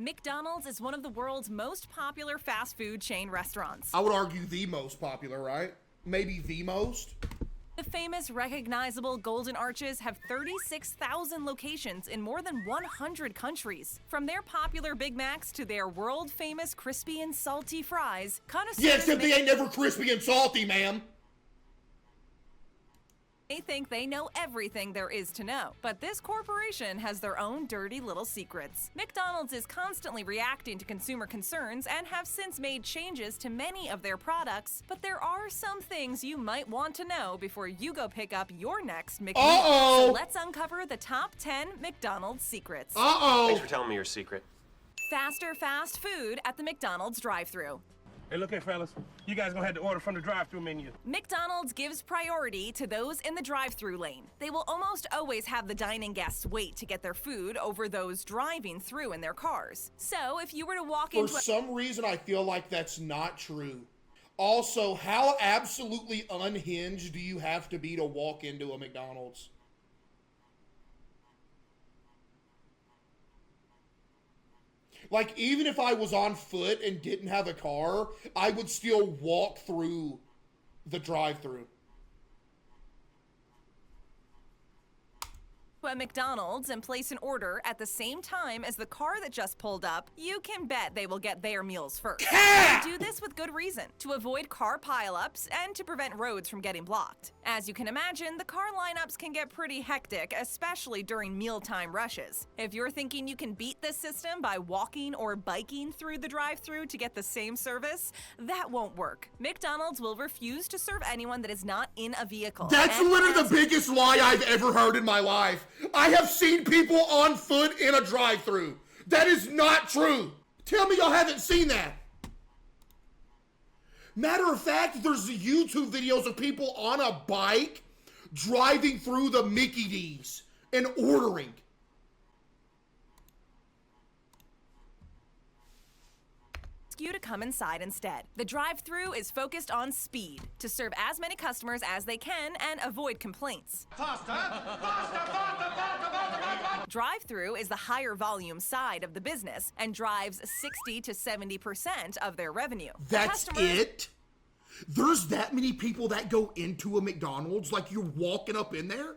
McDonald's is one of the world's most popular fast food chain restaurants. I would argue the most popular, right? Maybe the most. The famous, recognizable Golden Arches have 36,000 locations in more than 100 countries. From their popular Big Macs to their world-famous crispy and salty fries, connoisseurs Yeah, except they ain't never crispy and salty, ma'am. They think they know everything there is to know, but this corporation has their own dirty little secrets. McDonald's is constantly reacting to consumer concerns and have since made changes to many of their products, but there are some things you might want to know before you go pick up your next McDonald's. So let's uncover the top 10 McDonald's secrets. Thanks for telling me your secret. Faster fast food at the McDonald's drive-thru. Hey, look here, fellas. You guys gonna have to order from the drive-thru menu. McDonald's gives priority to those in the drive-thru lane. They will almost always have the dining guests wait to get their food over those driving through in their cars. So if you were to walk into For some reason, I feel like that's not true. Also, how absolutely unhinged do you have to be to walk into a McDonald's? Like, even if I was on foot and didn't have a car, I would still walk through the drive-thru. at McDonald's and place an order at the same time as the car that just pulled up, you can bet they will get their meals first. They do this with good reason, to avoid car pileups and to prevent roads from getting blocked. As you can imagine, the car lineups can get pretty hectic, especially during mealtime rushes. If you're thinking you can beat this system by walking or biking through the drive-thru to get the same service, that won't work. McDonald's will refuse to serve anyone that is not in a vehicle. That's literally the biggest lie I've ever heard in my life. I have seen people on foot in a drive-thru. That is not true. Tell me y'all haven't seen that. Matter of fact, there's YouTube videos of people on a bike driving through the Mickey D's and ordering. You to come inside instead. The drive-thru is focused on speed to serve as many customers as they can and avoid complaints. Drive-thru is the higher volume side of the business and drives 60 to 70% of their revenue. That's it? There's that many people that go into a McDonald's like you're walking up in there?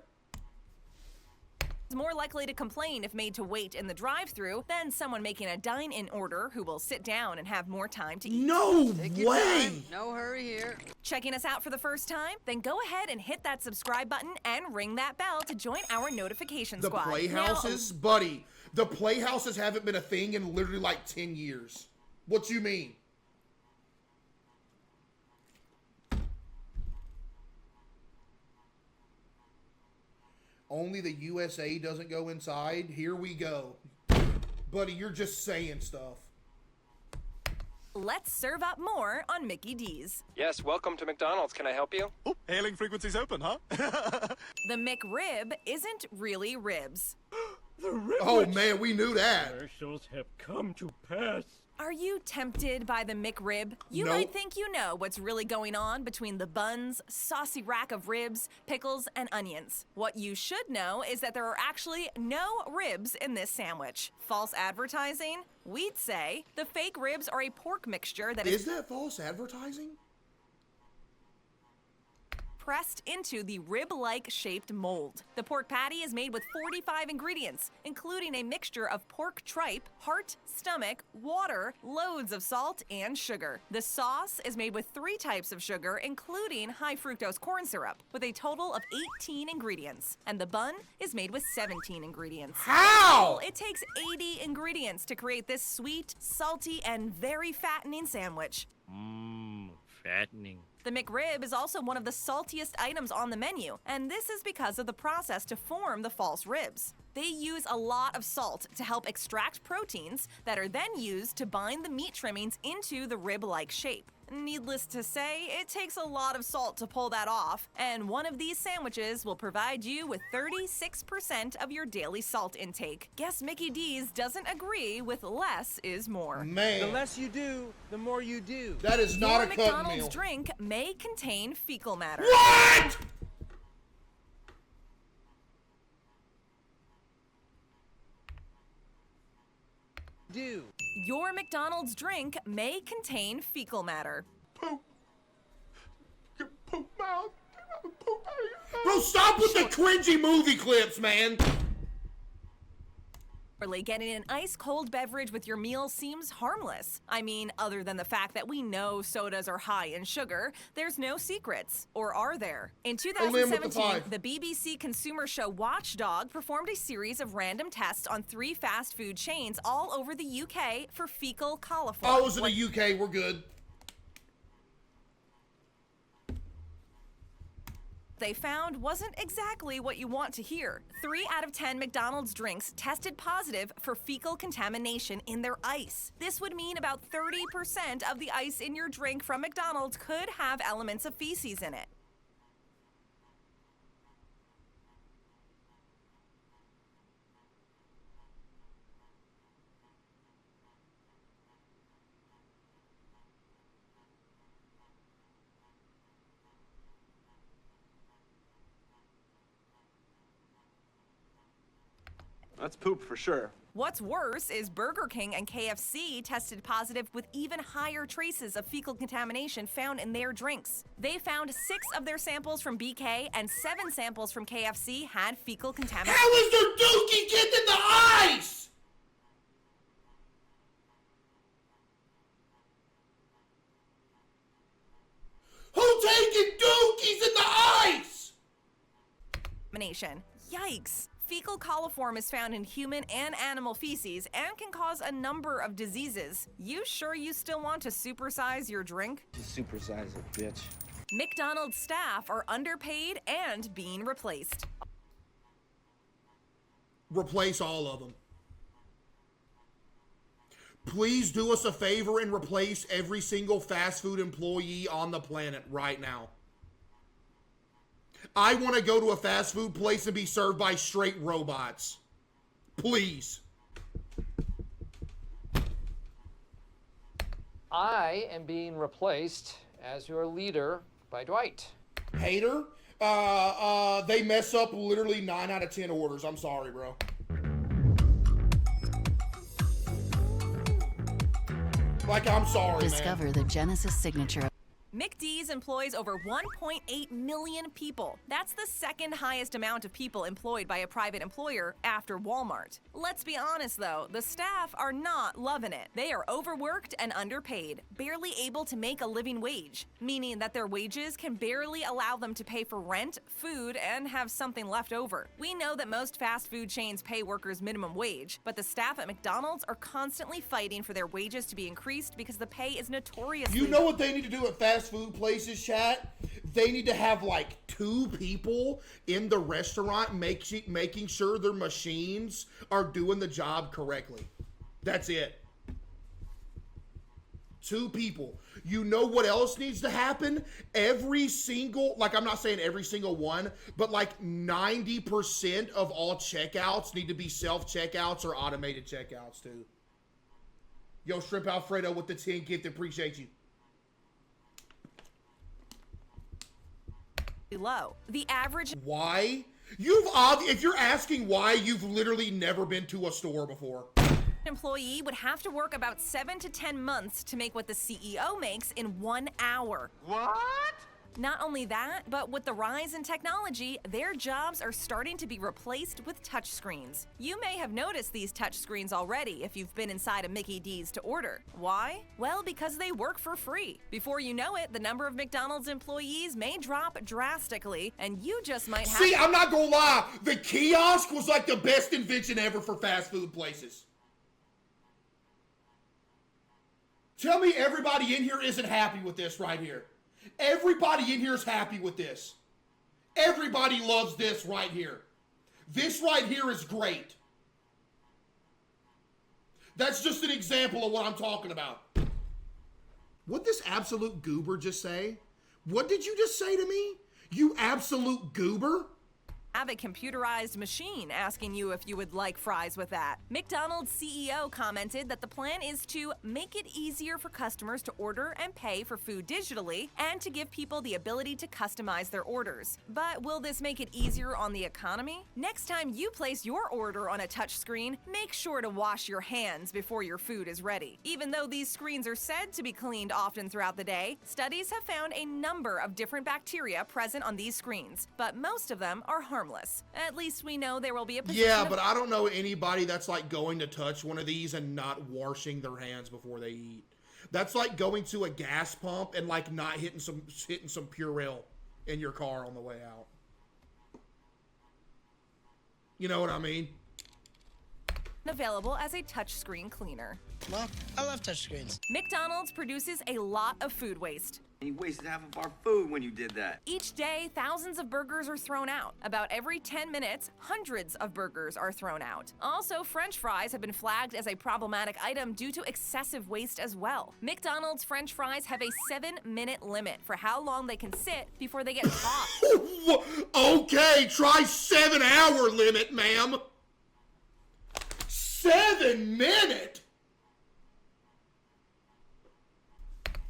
More likely to complain if made to wait in the drive-thru than someone making a dine-in order who will sit down and have more time to eat. No way! No hurry here. Checking us out for the first time? Then go ahead and hit that subscribe button and ring that bell to join our notification The squad. Playhouses? Buddy, the Playhouses haven't been a thing in literally like 10 years. What you mean? Only the USA doesn't go inside? Here we go. Buddy, you're just saying stuff. Let's serve up more on Mickey D's. Yes, welcome to McDonald's. Can I help you? Oh, hailing frequencies open, huh? The McRib isn't really ribs. The rib. Oh man, we knew that. Commercials have come to pass. Are you tempted by the McRib? You might think you know what's really going on between the buns, saucy rack of ribs, pickles, and onions. What you should know is that there are actually no ribs in this sandwich. False advertising? We'd say the fake ribs are a pork mixture that Is that false advertising? pressed into the rib-like shaped mold. The pork patty is made with 45 ingredients, including a mixture of pork tripe, heart, stomach, water, loads of salt, and sugar. The sauce is made with 3 types of sugar, including high fructose corn syrup, with a total of 18 ingredients. And the bun is made with 17 ingredients. How? It takes 80 ingredients to create this sweet, salty, and very fattening sandwich. Fattening. The McRib is also one of the saltiest items on the menu, and this is because of the process to form the false ribs. They use a lot of salt to help extract proteins that are then used to bind the meat trimmings into the rib-like shape. Needless to say, it takes a lot of salt to pull that off, and one of these sandwiches will provide you with 36% of your daily salt intake. Guess Mickey D's doesn't agree with less is more. Man. The less you do, the more you do. That is not Your a cut McDonald's meal. drink may contain fecal matter. What? do. Your McDonald's drink may contain fecal matter. Bro, stop with the cringy movie clips, man. Getting an ice-cold beverage with your meal seems harmless. I mean, other than the fact that we know sodas are high in sugar, there's no secrets. Or are there? In 2017, the BBC consumer show Watchdog performed a series of random tests on 3 fast food chains all over the UK for fecal coliform. Oh, it was in the UK, we're good. They found wasn't exactly what you want to hear. 3 out of 10 McDonald's drinks tested positive for fecal contamination in their ice. This would mean about 30% of the ice in your drink from McDonald's could have elements of feces in it. That's poop for sure. What's worse is Burger King and KFC tested positive with even higher traces of fecal contamination found in their drinks. They found 6 of their samples from BK and 7 samples from KFC had fecal contamination. How is their dookie getting the ice? Who taking dookies in the ice? Yikes! Fecal coliform is found in human and animal feces and can cause a number of diseases. You sure you still want to supersize your drink? Supersize it, bitch. McDonald's staff are underpaid and being replaced. Replace all of them. Please do us a favor and replace every single fast food employee on the planet right now. I want to go to a fast food place and be served by straight robots. Please. I am being replaced as your leader by Dwight. Hater? They mess up literally 9 out of 10 orders. I'm sorry, bro. Like, I'm sorry, Discover the Genesis signature. McD's employs over 1.8 million people. That's the second highest amount of people employed by a private employer after Walmart. Let's be honest though, the staff are not loving it. They are overworked and underpaid, barely able to make a living wage, meaning that their wages can barely allow them to pay for rent, food, and have something left over. We know that most fast food chains pay workers minimum wage, but the staff at McDonald's are constantly fighting for their wages to be increased because the pay is notoriously— You know what they need to do at fast food places, chat? They need to have like 2 people in the restaurant making sure their machines are doing the job correctly. That's it. 2 people. You know what else needs to happen? Every single, like, I'm not saying every single one, but like 90% of all checkouts need to be self-checkouts or automated checkouts too. Yo, Shrimp Alfredo with the 10 gift, appreciate you. low. The average— Why? If you're asking why, you've literally never been to a store before. employee would have to work about 7 to 10 months to make what the CEO makes in 1 hour. What? Not only that, but with the rise in technology, their jobs are starting to be replaced with touchscreens. You may have noticed these touchscreens already if you've been inside a Mickey D's to order. Why? Well, because they work for free. Before you know it, the number of McDonald's employees may drop drastically, and you just might have— See, I'm not gonna lie, the kiosk was like the best invention ever for fast food places. Tell me everybody in here isn't happy with this right here. Everybody in here is happy with this. Everybody loves this right here. This right here is great. That's just an example of what I'm talking about. What this absolute goober just say? What did you just say to me? You absolute goober? have a computerized machine asking you if you would like fries with that. McDonald's CEO commented that the plan is to make it easier for customers to order and pay for food digitally and to give people the ability to customize their orders. But will this make it easier on the economy? Next time you place your order on a touchscreen, make sure to wash your hands before your food is ready. Even though these screens are said to be cleaned often throughout the day, studies have found a number of different bacteria present on these screens, but most of them are harmless. At least we know there will be a position Yeah, but I don't know anybody that's like going to touch one of these and not washing their hands before they eat. That's like going to a gas pump and like not hitting some Purell in your car on the way out. You know what I mean? available as a touchscreen cleaner. Well, I love touchscreens. McDonald's produces a lot of food waste. You wasted half of our food when you did that. Each day, thousands of burgers are thrown out. About every 10 minutes, hundreds of burgers are thrown out. Also, French fries have been flagged as a problematic item due to excessive waste as well. McDonald's French fries have a 7-minute limit for how long they can sit before they get tossed. Okay, try 7-hour limit, ma'am. 7 minute?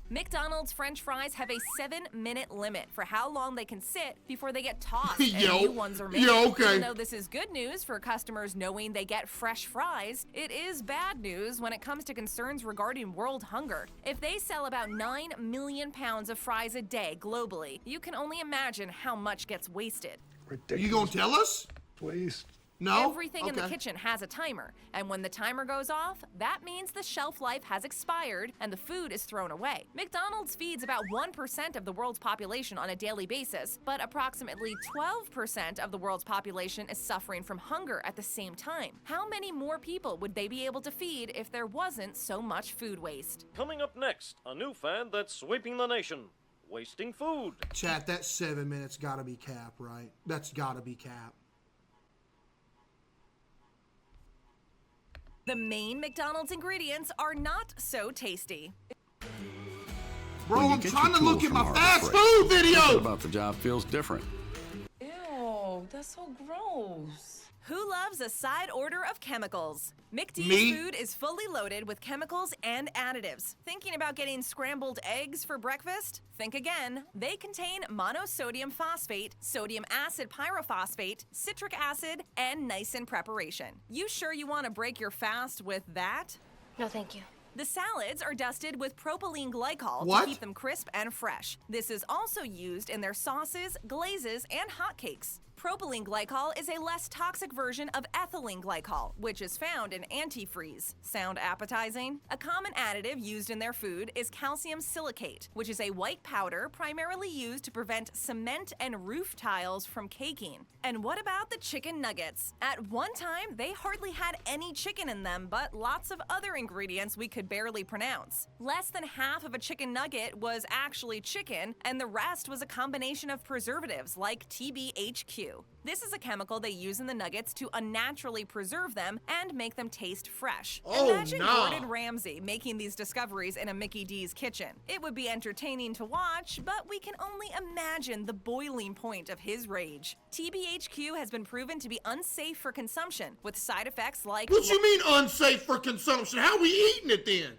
McDonald's French fries have a 7-minute limit for how long they can sit before they get tossed Yo, and new ones are made. yo, okay. Even though this is good news for customers knowing they get fresh fries, it is bad news when it comes to concerns regarding world hunger. If they sell about 9 million pounds of fries a day globally, you can only imagine how much gets wasted. Ridiculous. You gonna tell us? Waste. No? Everything in the kitchen has a timer, and when the timer goes off, that means the shelf life has expired and the food is thrown away. McDonald's feeds about 1% of the world's population on a daily basis, but approximately 12% of the world's population is suffering from hunger at the same time. How many more people would they be able to feed if there wasn't so much food waste? Coming up next, a new fad that's sweeping the nation. Wasting food. Chat, that 7 minutes gotta be cap, right? That's gotta be cap. The main McDonald's ingredients are not so tasty. Bro, I'm trying to look at my fast food video! About the job feels different. Ew, that's so gross. Who loves a side order of chemicals? McD's Me? food is fully loaded with chemicals and additives. Thinking about getting scrambled eggs for breakfast? Think again. They contain monosodium phosphate, sodium acid pyrophosphate, citric acid, and niacin preparation. You sure you want to break your fast with that? No, thank you. The salads are dusted with propylene glycol What? to keep them crisp and fresh. This is also used in their sauces, glazes, and hotcakes. Propylene glycol is a less toxic version of ethylene glycol, which is found in antifreeze. Sound appetizing? A common additive used in their food is calcium silicate, which is a white powder primarily used to prevent cement and roof tiles from caking. And what about the chicken nuggets? At one time, they hardly had any chicken in them, but lots of other ingredients we could barely pronounce. Less than half of a chicken nugget was actually chicken, and the rest was a combination of preservatives like TBHQ. This is a chemical they use in the nuggets to unnaturally preserve them and make them taste fresh. Oh, Imagine nah. Gordon Ramsay making these discoveries in a Mickey D's kitchen. It would be entertaining to watch, but we can only imagine the boiling point of his rage. TBHQ has been proven to be unsafe for consumption, with side effects like What you mean unsafe for consumption? How are we eating it then?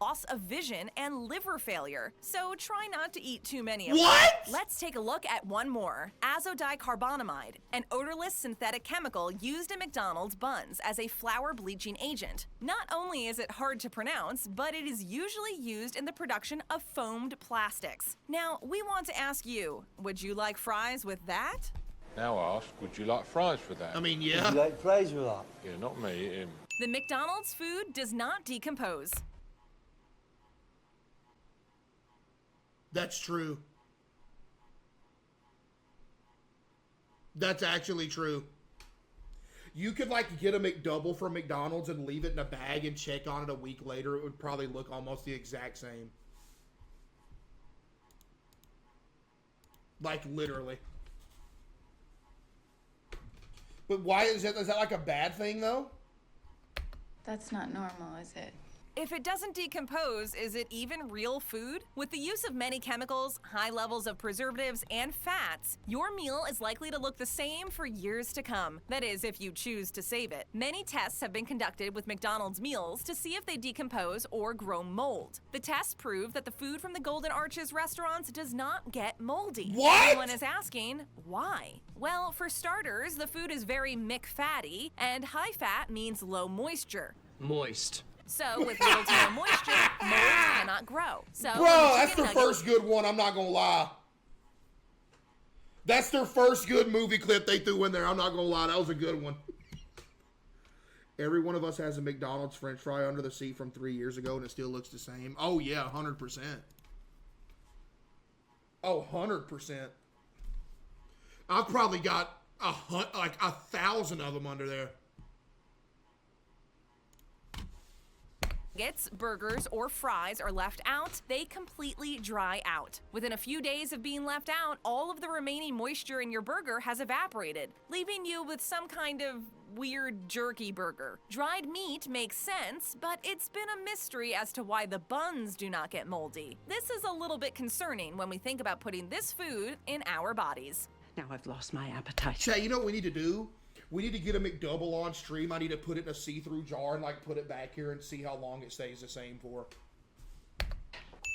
loss of vision and liver failure, so try not to eat too many of What? them. Let's take a look at one more. Azodicarbonamide, an odorless synthetic chemical used in McDonald's buns as a flour bleaching agent. Not only is it hard to pronounce, but it is usually used in the production of foamed plastics. Now, we want to ask you, would you like fries with that? Now ask, would you like fries for that? I mean, yeah. Would you like fries with that? Yeah, not me, him. The McDonald's food does not decompose. That's true. That's actually true. You could like get a McDouble from McDonald's and leave it in a bag and check on it a week later. It would probably look almost the exact same. Like literally. But why is that like a bad thing though? That's not normal, is it? If it doesn't decompose, is it even real food? With the use of many chemicals, high levels of preservatives, and fats, your meal is likely to look the same for years to come. That is, if you choose to save it. Many tests have been conducted with McDonald's meals to see if they decompose or grow mold. The tests prove that the food from the Golden Arches restaurants does not get moldy. What? Everyone is asking, why? Well, for starters, the food is very McFatty, and high fat means low moisture. Moist. So, with little to no moisture, mold cannot grow. So, Bro, that's their first good one, I'm not gonna lie. That's their first good movie clip they threw in there, I'm not gonna lie. That was a good one. Every one of us has a McDonald's French fry under the seat from 3 years ago, and it still looks the same. Oh, yeah, 100%. Oh, 100%. I've probably got like 1,000 of them under there. Nuggets, burgers, or fries are left out, they completely dry out. Within a few days of being left out, all of the remaining moisture in your burger has evaporated, leaving you with some kind of weird jerky burger. Dried meat makes sense, but it's been a mystery as to why the buns do not get moldy. This is a little bit concerning when we think about putting this food in our bodies. Now I've lost my appetite. Chat, you know what we need to do? We need to get a McDouble on stream. I need to put it in a see-through jar and like put it back here and see how long it stays the same for.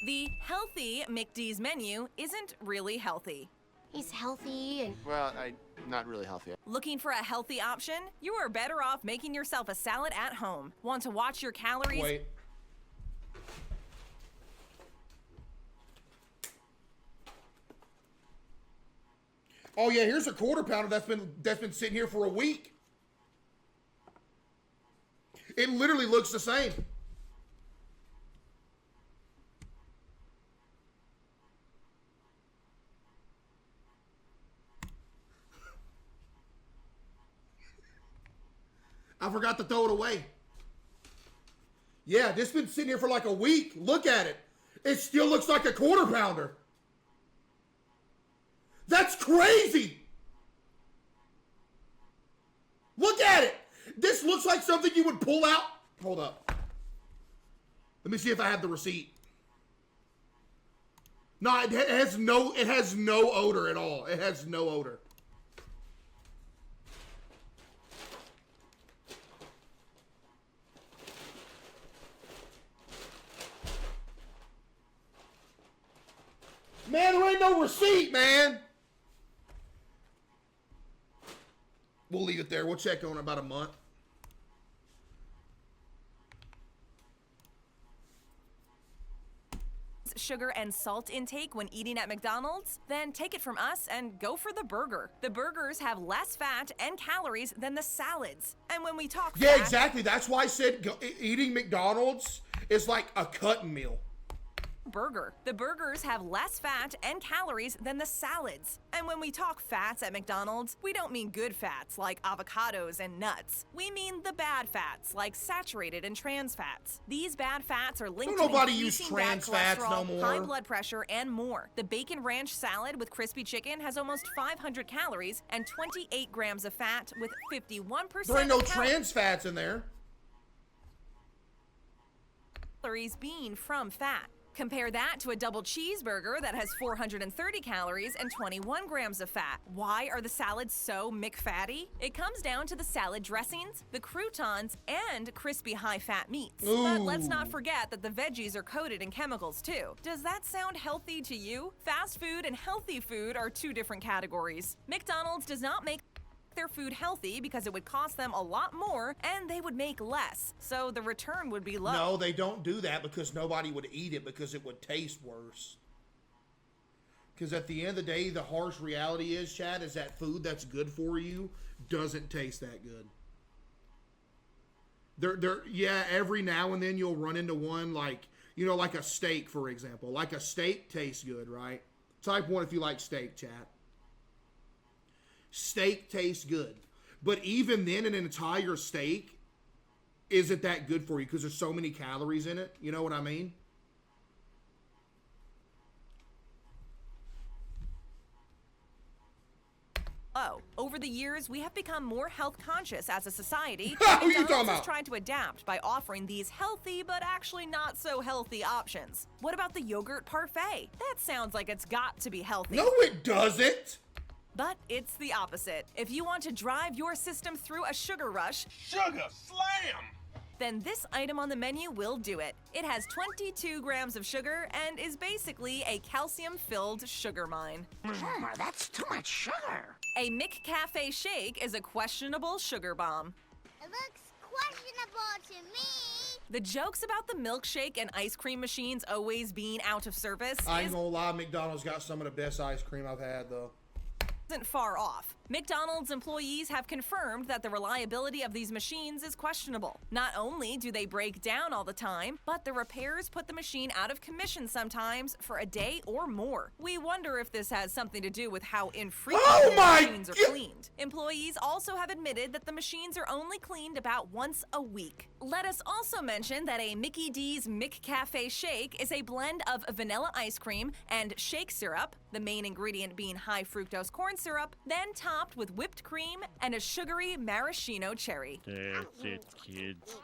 The healthy McD's menu isn't really healthy. He's healthy and... Well, not really healthy. Looking for a healthy option? You are better off making yourself a salad at home. Want to watch your calories? Wait. Oh yeah, here's a quarter pounder that's been sitting here for a week. It literally looks the same. I forgot to throw it away. Yeah, this has been sitting here for like a week. Look at it. It still looks like a quarter pounder. That's crazy. Look at it. This looks like something you would pull out. Hold up. Let me see if I have the receipt. No, it has no odor at all. It has no odor. Man, there ain't no receipt, man. We'll leave it there. We'll check on it in about a month. Sugar and salt intake when eating at McDonald's? Then take it from us and go for the burger. The burgers have less fat and calories than the salads. And when we talk Yeah, fat, exactly. That's why I said eating McDonald's is like a cutting meal. burger. The burgers have less fat and calories than the salads. And when we talk fats at McDonald's, we don't mean good fats like avocados and nuts. We mean the bad fats like saturated and trans fats. These bad fats are linked to nobody use increasing bad trans fats cholesterol, no more. high blood pressure, and more. The bacon ranch salad with crispy chicken has almost 500 calories and 28 grams of fat with 51% There ain't no of trans fats in there. calories being from fat. Compare that to a double cheeseburger that has 430 calories and 21 grams of fat. Why are the salads so McFatty? It comes down to the salad dressings, the croutons, and crispy high-fat meats. But let's not forget that the veggies are coated in chemicals too. Does that sound healthy to you? Fast food and healthy food are two different categories. McDonald's does not make their food healthy because it would cost them a lot more and they would make less, so the return would be low. No, they don't do that because nobody would eat it because it would taste worse. Because at the end of the day, the harsh reality is, Chad, is that food that's good for you doesn't taste that good. Yeah, every now and then you'll run into one like, you know, like a steak, for example. Like a steak tastes good, right? Type 1 if you like steak, chat. Steak tastes good. But even then, an entire steak isn't that good for you because there's so many calories in it. You know what I mean? CaseOh. Over the years, we have become more health conscious as a society. Who you talking McDonald's about? has tried to adapt by offering these healthy but actually not so healthy options. What about the yogurt parfait? That sounds like it's got to be healthy. No, it doesn't. But it's the opposite. If you want to drive your system through a sugar rush, Sugar slam! then this item on the menu will do it. It has 22 grams of sugar and is basically a calcium-filled sugar mine. That's too much sugar. A McCafe shake is a questionable sugar bomb. It looks questionable to me. The jokes about the milkshake and ice cream machines always being out of service I ain't gonna lie, McDonald's got some of the best ice cream I've had, though. isn't far off. McDonald's employees have confirmed that the reliability of these machines is questionable. Not only do they break down all the time, but the repairs put the machine out of commission sometimes for a day or more. We wonder if this has something to do with how infrequently the machines are cleaned. Employees also have admitted that the machines are only cleaned about once a week. Let us also mention that a Mickey D's McCafe shake is a blend of vanilla ice cream and shake syrup, the main ingredient being high fructose corn syrup, then topped with whipped cream and a sugary maraschino cherry. That's it, kids.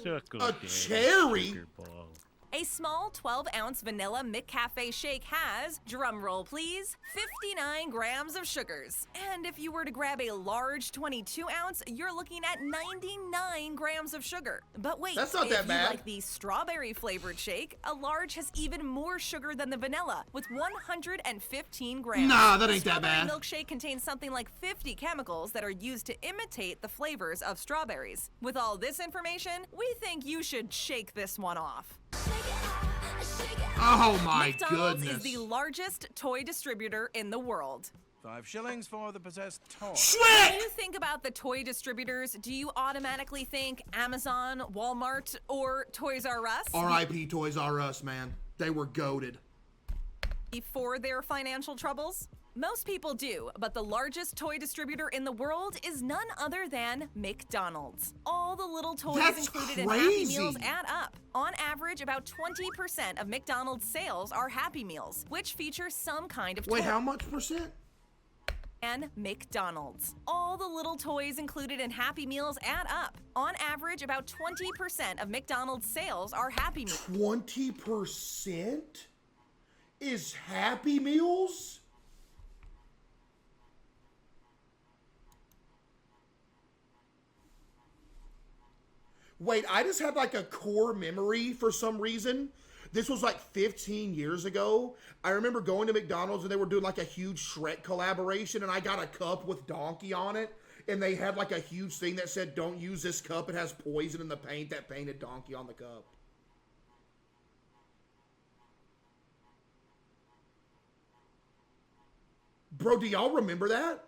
Suckle A down cherry? sugar ball. A small 12-ounce vanilla McCafe shake has, drumroll please, 59 grams of sugars. And if you were to grab a large 22-ounce, you're looking at 99 grams of sugar. But wait, That's not if that you bad. like the strawberry-flavored shake, a large has even more sugar than the vanilla, with 115 grams. Nah, that The ain't that strawberry bad. milkshake contains something like 50 chemicals that are used to imitate the flavors of strawberries. With all this information, we think you should shake this one off. Oh my McDonald's goodness. is the largest toy distributor in the world. 5 shillings for the possessed toy. When you think about the toy distributors, do you automatically think Amazon, Walmart, or Toys R Us? R.I.P. Toys R Us, man. They were goated. For their financial troubles? Most people do, but the largest toy distributor in the world is none other than McDonald's. All the little toys That's included in Happy crazy. Meals add up. On average, about 20% of McDonald's sales are Happy Meals, which feature some kind of toy. Wait, how much percent? And McDonald's. All the little toys included in Happy Meals add up. On average, about 20% of McDonald's sales are Happy Meals. 20% is Happy Meals? Wait, I just had like a core memory for some reason. This was like 15 years ago. I remember going to McDonald's and they were doing like a huge Shrek collaboration and I got a cup with Donkey on it. And they had like a huge thing that said, don't use this cup. It has poison in the paint that painted Donkey on the cup. Bro, do y'all remember that?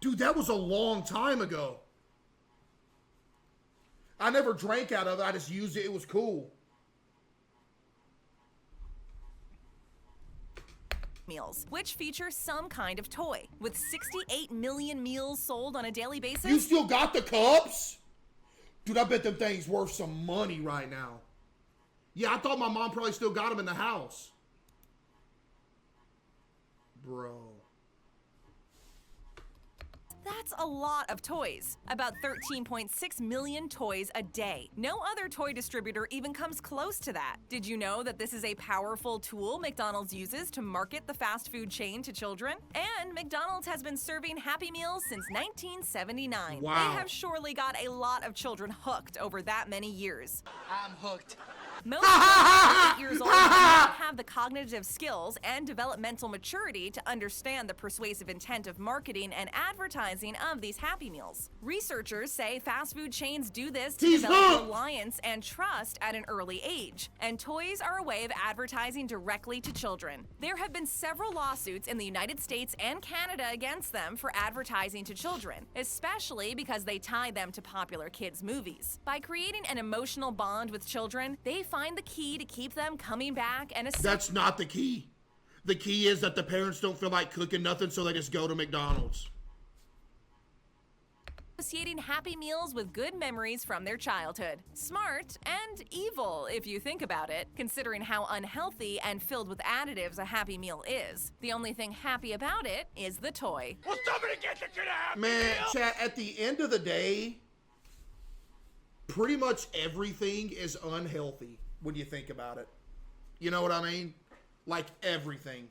Dude, that was a long time ago. I never drank out of it. I just used it. It was cool. Meals, which feature some kind of toy. With 68 million meals sold on a daily basis, You still got the cups? Dude, I bet them things worth some money right now. Yeah, I thought my mom probably still got them in the house. Bro. that's a lot of toys. About 13.6 million toys a day. No other toy distributor even comes close to that. Did you know that this is a powerful tool McDonald's uses to market the fast food chain to children? And McDonald's has been serving Happy Meals since 1979. Wow. They have surely got a lot of children hooked over that many years. I'm hooked. Most children 8 years old do not have the cognitive skills and developmental maturity to understand the persuasive intent of marketing and advertising of these Happy Meals. Researchers say fast food chains do this to develop reliance and trust at an early age, and toys are a way of advertising directly to children. There have been several lawsuits in the United States and Canada against them for advertising to children, especially because they tie them to popular kids' movies. By creating an emotional bond with children, they find the key to keep them coming back and That's not the key. The key is that the parents don't feel like cooking nothing, so they just go to McDonald's. Associating Happy Meals with good memories from their childhood. Smart and evil, if you think about it, considering how unhealthy and filled with additives a Happy Meal is. The only thing happy about it is the toy. Well, somebody get the kid a Happy Man, Meal! chat, at the end of the day, pretty much everything is unhealthy when you think about it. You know what I mean? Like everything.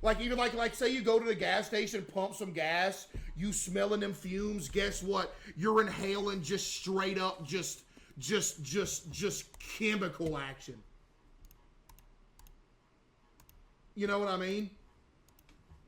Like even like say you go to the gas station, pump some gas, you smelling them fumes, guess what? You're inhaling just straight up just chemical action. You know what I mean?